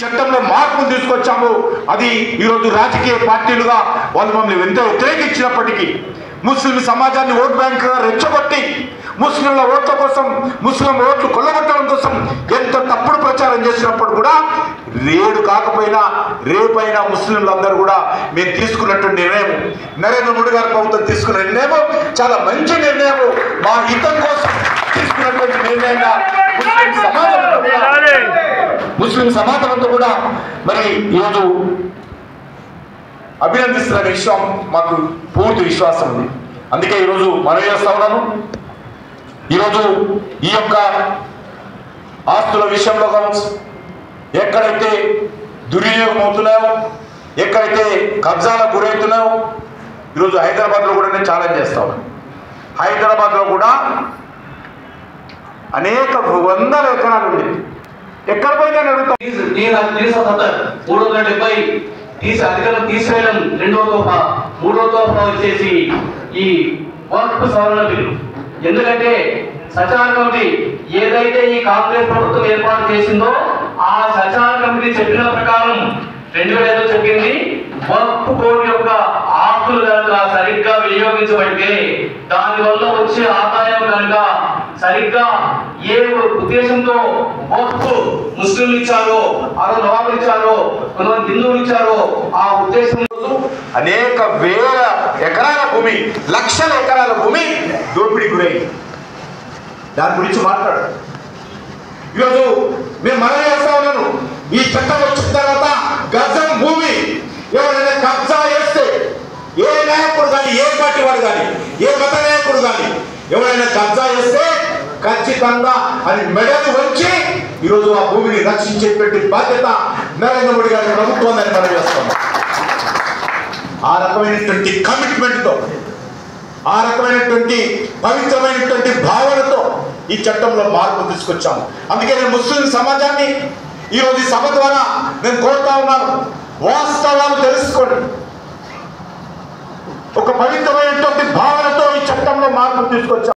చట్టంలో మార్పును తీసుకొచ్చాము. అది ఈరోజు రాజకీయ పార్టీలుగా వాళ్ళు మమ్మల్ని ఎంతో వ్యతిరేకించినప్పటికీ ముస్లిం సమాజాన్ని ఓట్ బ్యాంకుగా రెచ్చగొట్టి ముస్లింల ఓట్ల కోసం, ముస్లిం ఓట్లు కొల్లగొట్టడం కోసం ఎంత తప్పుడు ప్రచారం చేసినప్పుడు కూడా రేడు కాకపోయినా రేపైనా ముస్లింలందరూ కూడా మేము తీసుకున్నటువంటి నిర్ణయం, నరేంద్ర మోడీ గారి ప్రభుత్వం తీసుకున్న నిర్ణయం చాలా మంచి నిర్ణయం, మా హితం కోసం తీసుకున్నటువంటి నిర్ణయంగా ముస్లిం సమాజంతో కూడా మరి ఈరోజు అభినందిస్తున్న విషయం మాకు పూర్తి విశ్వాసం ఉంది. అందుకే ఈరోజు మనవి చేస్తా ఉన్నాను. ఈరోజు ఈ యొక్క ఆస్తుల విషయంలో కావచ్చు, ఎక్కడైతే దుర్వినియోగం అవుతున్నాయో, ఎక్కడైతే కబ్జాలకు గురవుతున్నాయో, ఈరోజు హైదరాబాద్లో కూడా నేను ఛాలెంజ్ చేస్తా ఉన్నాను. హైదరాబాద్లో కూడా అనేక వందల ఎకరాలు ఉంది. ఎక్కడ పోయినా అడుగుతాం. 370 అధికారులు తీసివేయడం రెండో తోఫా, మూడో తోఫా వచ్చేసి ఈ వక్ఫ్ సవరణ బిల్లు. ఎందుకంటే సచార కమిటీ ఏదైతే ఈ కాంగ్రెస్ ప్రభుత్వం ఏర్పాటు చేసిందో ఆ సచార కమిటీ చెప్పిన ప్రకారం 2005 చెప్పింది, వక్ఫ్ బోర్డు యొక్క ఆస్తులు కనుక సరిగ్గా వినియోగించబడితే దానివల్ల వచ్చే ఆదాయం కనుక సరిగ్గా ఏ ఉద్దేశంతో వక్ఫ్ ముస్లింలు ఇచ్చారో, నవాబులు ఇచ్చారో, కొంతమంది హిందువులు ఇచ్చారో ఆ ఉద్దేశం అనేక వేల ఎకరాల భూమి, లక్షల ఎకరాల భూమి దోపిడీ గురైంది. దాని గురించి మాట్లాడు. ఈరోజు మేము మనవి చేస్తా ఉన్నాను, ఈ చట్టం వచ్చిన తర్వాత గజం భూమి ఎవరైనా కబ్జా చేస్తే, ఏ నాయకుడు కానీ, ఏ పార్టీ వాడు కానీ, ఏ మత నాయకుడు కానీ ఎవరైనా కబ్జా చేస్తే ఖచ్చితంగా అది మెడలు వంచి ఈరోజు ఆ భూమిని రక్షించేటువంటి బాధ్యత నరేంద్ర మోడీ గారి ప్రభుత్వం అని మనం చేస్తాం. ఆ రకమైనటువంటి కమిట్మెంట్తో, ఆ రకమైనటువంటి పవిత్రమైనటువంటి భావనతో ఈ చట్టంలో మార్పు తీసుకొచ్చాము. అందుకే నేను ముస్లిం సమాజాన్ని ఈరోజు ఈ సభ ద్వారా నేను కోరుతా ఉన్నాను, వాస్తవాలు తెలుసుకోండి. ఒక పవిత్రమైనటువంటి భావనతో ఈ చట్టంలో మార్పు తీసుకొచ్చాము.